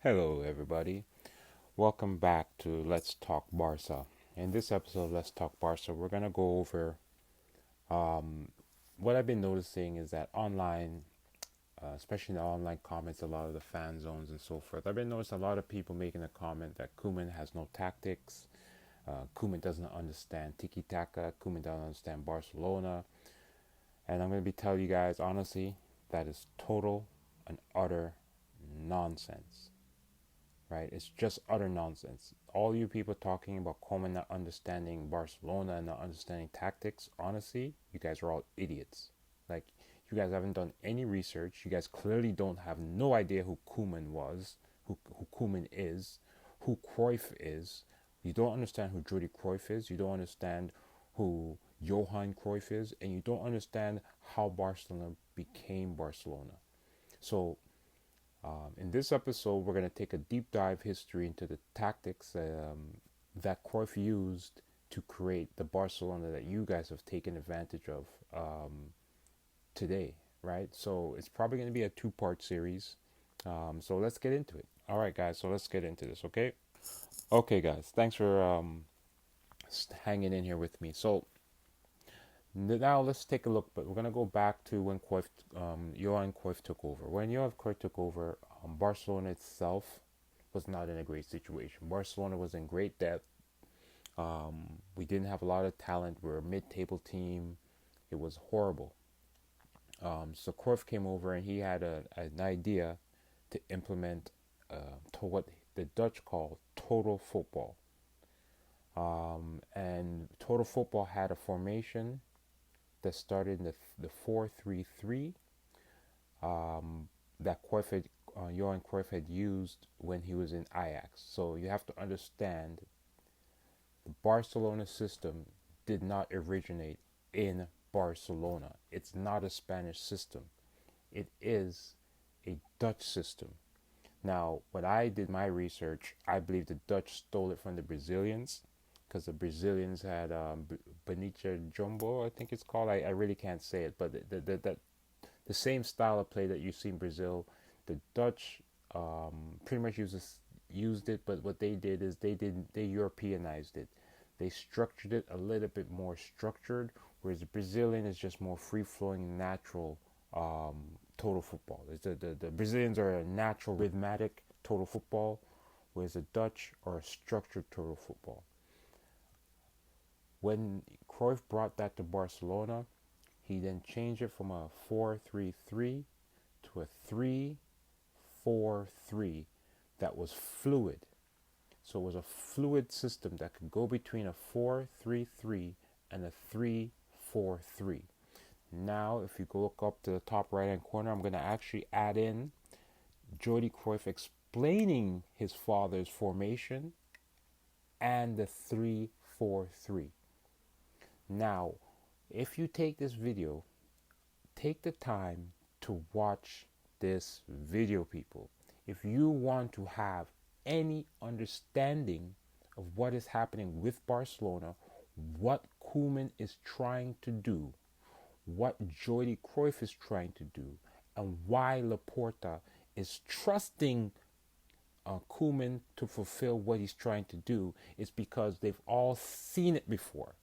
Hello, everybody. Welcome back to Let's Talk Barca. In this episode of Let's Talk Barca, we're going to go over what I've been noticing is that online, especially in the online comments, a lot of the fan zones and so forth, I've been noticing a lot of people making a comment that Koeman has no tactics. Koeman doesn't understand tiki taka. Koeman doesn't understand Barcelona. And I'm going to be telling you guys honestly, that is total and utter nonsense. Right? It's just utter nonsense. All you people talking about Koeman not understanding Barcelona and not understanding tactics, honestly, you guys are all idiots. Like, you guys haven't done any research. You guys clearly don't have no idea who Koeman was, who Koeman is, who Cruyff is. You don't understand who Jordi Cruyff is. You don't understand who Johan Cruyff is. And you don't understand how Barcelona became Barcelona. So in this episode, we're going to take a deep dive history into the tactics that Cruyff used to create the Barcelona that you guys have taken advantage of today, right? So it's probably going to be a two-part series. So let's get into it. All right, guys. So let's get into this, okay? Okay, guys. Thanks for hanging in here with me. So now let's take a look, but we're gonna go back to when Johan Cruyff took over. When Johan Cruyff took over, Barcelona itself was not in a great situation. Barcelona was in great debt. We didn't have a lot of talent. We were a mid-table team. It was horrible. So Cruyff came over and he had an idea to implement to what the Dutch call total football. And total football had a formation that started in the 4-3-3 that Johan Cruyff had used when he was in Ajax. So you have to understand the Barcelona system did not originate in Barcelona. It's not a Spanish system. It is a Dutch system. Now, when I did my research, I believe the Dutch stole it from the Brazilians because the Brazilians had Benicia Jumbo, I think it's called. I really can't say it, but the same style of play that you see in Brazil, the Dutch pretty much used it, but what they did is they Europeanized it. They structured it a little bit more structured, whereas the Brazilian is just more free flowing, natural total football. The Brazilians are a natural, rhythmic total football, whereas the Dutch are a structured total football. When Cruyff brought that to Barcelona, he then changed it from a 4-3-3 to a 3-4-3 that was fluid. So it was a fluid system that could go between a 4-3-3 and a 3-4-3. Now, if you go look up to the top right hand corner, I'm going to actually add in Jordi Cruyff explaining his father's formation and the 3-4-3. Now, if you take this video, take the time to watch this video, people. If you want to have any understanding of what is happening with Barcelona, what Koeman is trying to do, what Jordi Cruyff is trying to do, and why Laporta is trusting Koeman to fulfill what he's trying to do, is because they've all seen it before.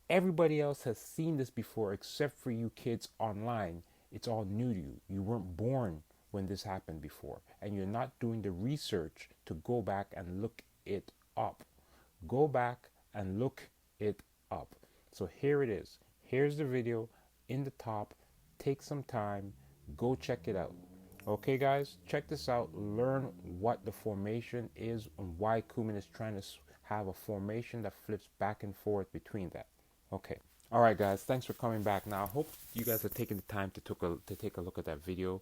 Everybody else has seen this before except for you kids online. It's all new to you. You weren't born when this happened before, and you're not doing the research to go back and look it up. Go back and look it up. So here it is. Here's the video in the top. Take some time. Go check it out. Okay, guys, check this out. Learn what the formation is and why Koeman is trying to have a formation that flips back and forth between that. Okay. All right, guys. Thanks for coming back. Now, I hope you guys are taking the time to take a look at that video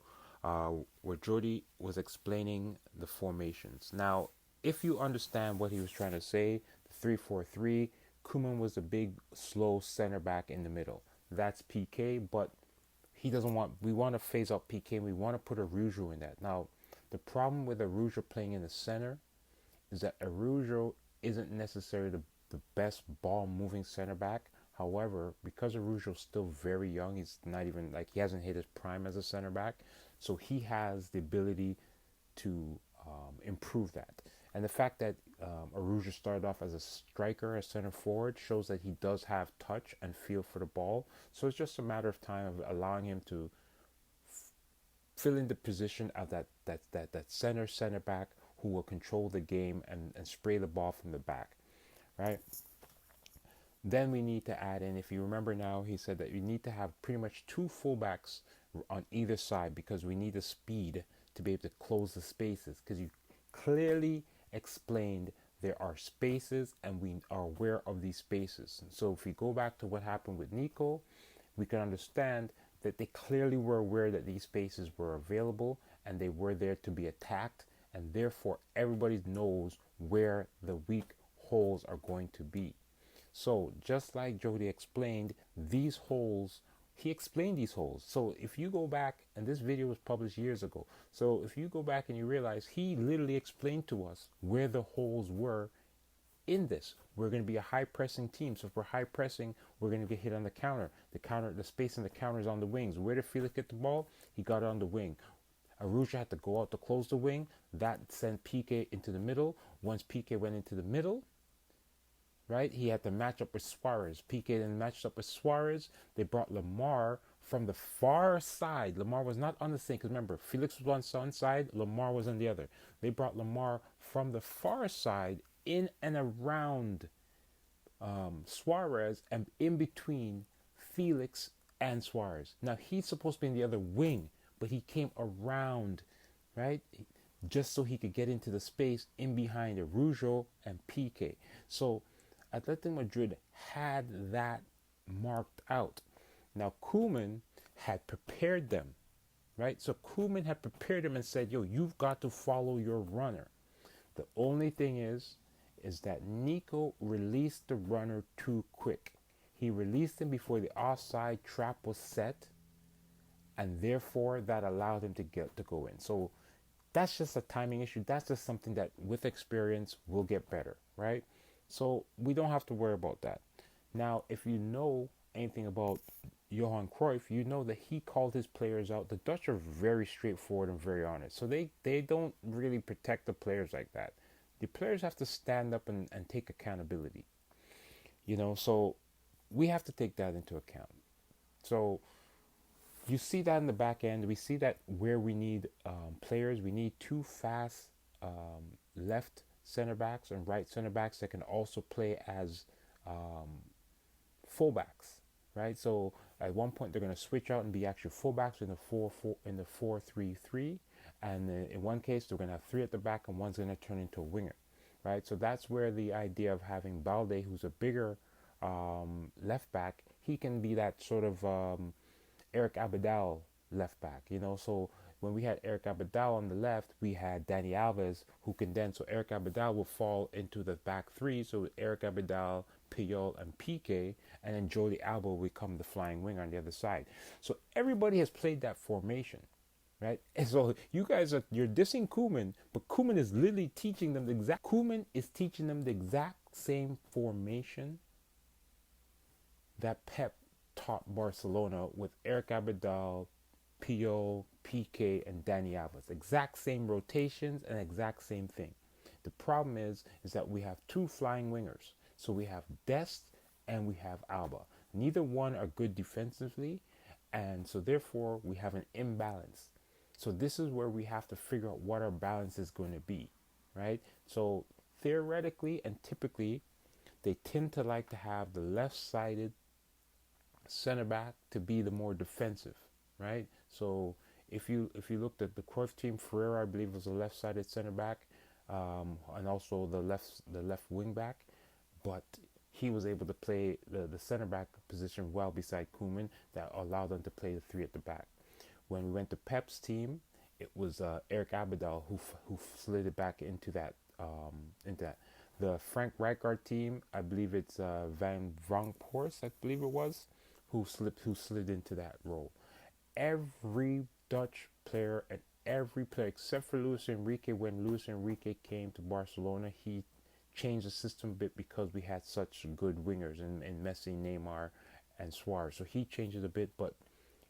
where Jordi was explaining the formations. Now, if you understand what he was trying to say, the 3-4-3, Koeman was a big, slow center back in the middle. That's PK, but we want to phase out PK, and we want to put Araujo in that. Now, the problem with Araujo playing in the center is that Araujo isn't necessarily the best ball moving center back. However, because Araujo's still very young, he's not even he hasn't hit his prime as a center back, so he has the ability to improve that. And the fact that Arujo started off as a striker, as center forward, shows that he does have touch and feel for the ball. So it's just a matter of time of allowing him to fill in the position of that center back who will control the game and spray the ball from the back, right? Then we need to add in, if you remember now, he said that you need to have pretty much two fullbacks on either side because we need the speed to be able to close the spaces, because you clearly explained there are spaces and we are aware of these spaces. And so if we go back to what happened with Nico, we can understand that they clearly were aware that these spaces were available and they were there to be attacked, and therefore everybody knows where the weak holes are going to be. So just like Jody explained, these holes, he explained these holes. So if you go back, and this video was published years ago, so if you go back and you realize he literally explained to us where the holes were in this. We're going to be a high pressing team. So if we're high pressing, we're going to get hit on the counter. The space in the counter is on the wings. Where did Felix get the ball? He got it on the wing. Arujo had to go out to close the wing. That sent Piqué into the middle. Once Piqué went into the middle, right, he had to match up with Suarez. Piqué then matched up with Suarez. They brought Lamar from the far side. Lamar was not on the same, because remember, Felix was on one side, Lamar was on the other. They brought Lamar from the far side in and around Suarez and in between Felix and Suarez. Now, he's supposed to be in the other wing, but he came around, right, just so he could get into the space in behind Arujo and Piqué. So Atletico Madrid had that marked out. Now, Koeman had prepared them, right? So Koeman had prepared them and said, yo, you've got to follow your runner. The only thing is that Nico released the runner too quick. He released him before the offside trap was set, and therefore that allowed him to go in. So that's just a timing issue. That's just something that with experience will get better, right? So we don't have to worry about that. Now, if you know anything about Johan Cruyff, you know that he called his players out. The Dutch are very straightforward and very honest. So they don't really protect the players like that. The players have to stand up and take accountability. So we have to take that into account. So you see that in the back end. We see that where we need players, we need two fast left center backs and right center backs that can also play as fullbacks, right? So at one point they're going to switch out and be actual fullbacks in the 4-3-3, and in one case they're going to have three at the back and one's going to turn into a winger, right? So that's where the idea of having Balde, who's a bigger left back, he can be that sort of Eric Abidal left back, So when we had Eric Abidal on the left, we had Dani Alves, who can then, so Eric Abidal will fall into the back three, so Eric Abidal, Puyol, and Piqué, and then Jordi Alba will become the flying winger on the other side. So everybody has played that formation, right? And so you're dissing Koeman, but Koeman is literally teaching them the exact same formation that Pep taught Barcelona with Eric Abidal, Puyol, Piqué, and Dani Alves. Exact same rotations and exact same thing. The problem is that we have two flying wingers. So we have Dest and we have Alba. Neither one are good defensively, and so therefore we have an imbalance. So this is where we have to figure out what our balance is going to be, right? So theoretically and typically, they tend to like to have the left-sided center back to be the more defensive, right? So if you looked at the Cruyff team, Ferreira, I believe, was a left-sided center back, and also the left wing back, but he was able to play the center back position well beside Koeman, that allowed them to play the three at the back. When we went to Pep's team, it was Eric Abidal who slid it back into that. The Frank Rijkaard team, I believe it's Van Bronckhorst, I believe it was, who slid into that role. Every Dutch player and every player except for Luis Enrique, when Luis Enrique came to Barcelona, he changed the system a bit because we had such good wingers in Messi, Neymar, and Suarez. So he changed it a bit, but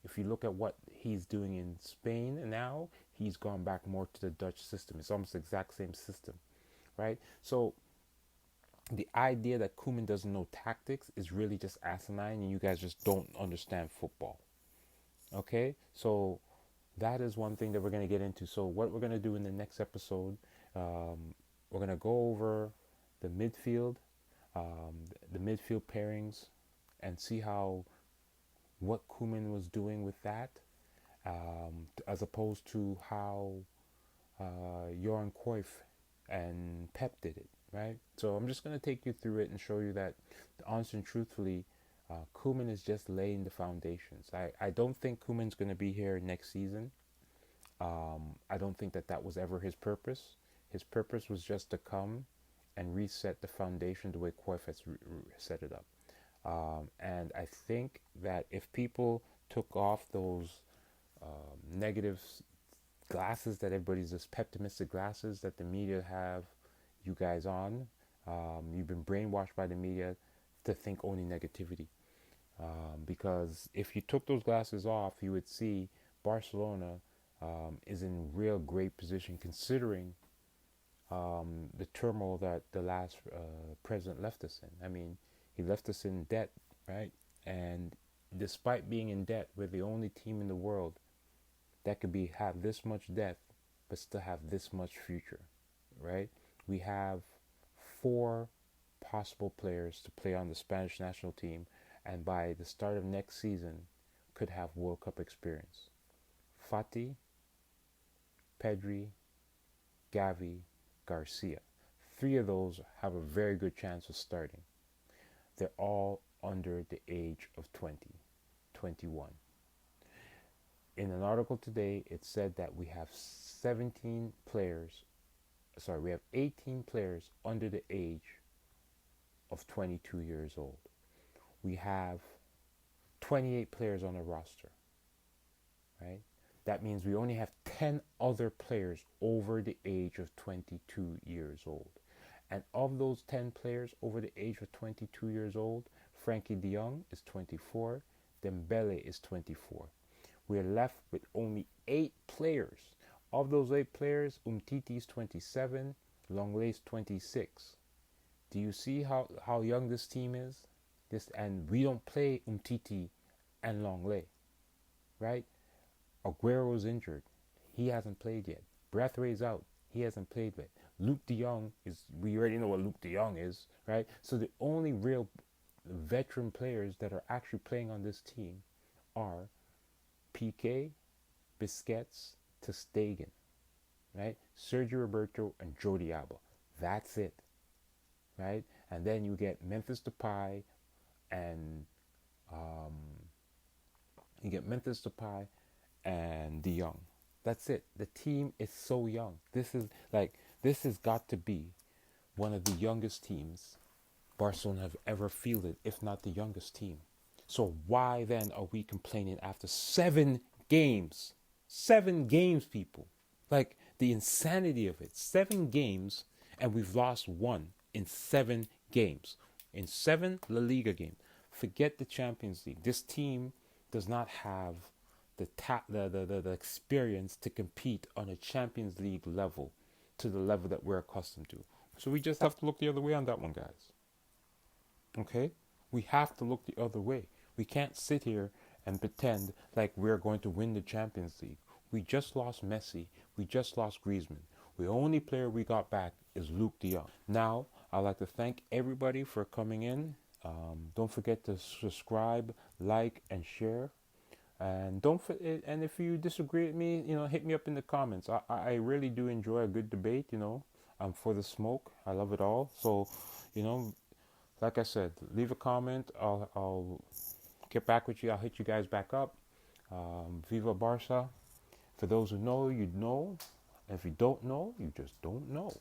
if you look at what he's doing in Spain now, he's gone back more to the Dutch system. It's almost the exact same system, right? So the idea that Koeman doesn't know tactics is really just asinine, and you guys just don't understand football. Okay, so that is one thing that we're going to get into. So what we're going to do in the next episode, we're going to go over the midfield, the midfield pairings, and see how what Koeman was doing with that, as opposed to how Johan Cruyff and Pep did it, right? So I'm just going to take you through it and show you that, honestly and truthfully, Koeman is just laying the foundations. I don't think Koeman's going to be here next season. I don't think that that was ever his purpose. His purpose was just to come and reset the foundation the way Cruyff has set it up. And I think that if people took off those negative glasses that everybody's, this pessimistic glasses that the media have you guys on, you've been brainwashed by the media to think only negativity. Because if you took those glasses off, you would see Barcelona is in real great position considering the turmoil that the last president left us in. I mean, he left us in debt, right? And despite being in debt, we're the only team in the world that could have this much debt but still have this much future, right? We have 4 possible players to play on the Spanish national team, and by the start of next season could have World Cup experience. Fati, Pedri, Gavi, Garcia. 3 of those have a very good chance of starting. They're all under the age of 20, 21. In an article today, it said that we have 18 players under the age of 22 years old. We have 28 players on the roster, right? That means we only have 10 other players over the age of 22 years old. And of those 10 players over the age of 22 years old, Frankie de Jong is 24, Dembele is 24. We're left with only 8 players. Of those 8 players, Umtiti is 27, Longley is 26. Do you see how young this team is? And we don't play Umtiti and Longley, right? Aguero's injured. He hasn't played yet. Braithwaite's out. He hasn't played yet. Luke de Jong we already know what Luke de Jong is, right? So the only real veteran players that are actually playing on this team are Piqué, Busquets, ter Stegen, right? Sergio Roberto and Jordi Alba. That's it, right? And then you get Memphis Depay and De Jong. That's it. The team is so young. This has got to be one of the youngest teams Barcelona have ever fielded, if not the youngest team. So why then are we complaining after 7 games? 7 games, people. Like, the insanity of it. 7 games, and we've lost 1 in 7 games. In 7 La Liga games. Forget the Champions League. This team does not have the experience to compete on a Champions League level to the level that we're accustomed to. So we just have to look the other way on that one, guys. Okay? We have to look the other way. We can't sit here and pretend like we're going to win the Champions League. We just lost Messi. We just lost Griezmann. The only player we got back is Luke de Jong. Now, I'd like to thank everybody for coming in. Don't forget to subscribe, like, and share. And and if you disagree with me, hit me up in the comments. I really do enjoy a good debate. I'm for the smoke. I love it all. So, like I said, leave a comment. I'll get back with you. I'll hit you guys back up. Viva Barca. For those who know, you know. If you don't know, you just don't know.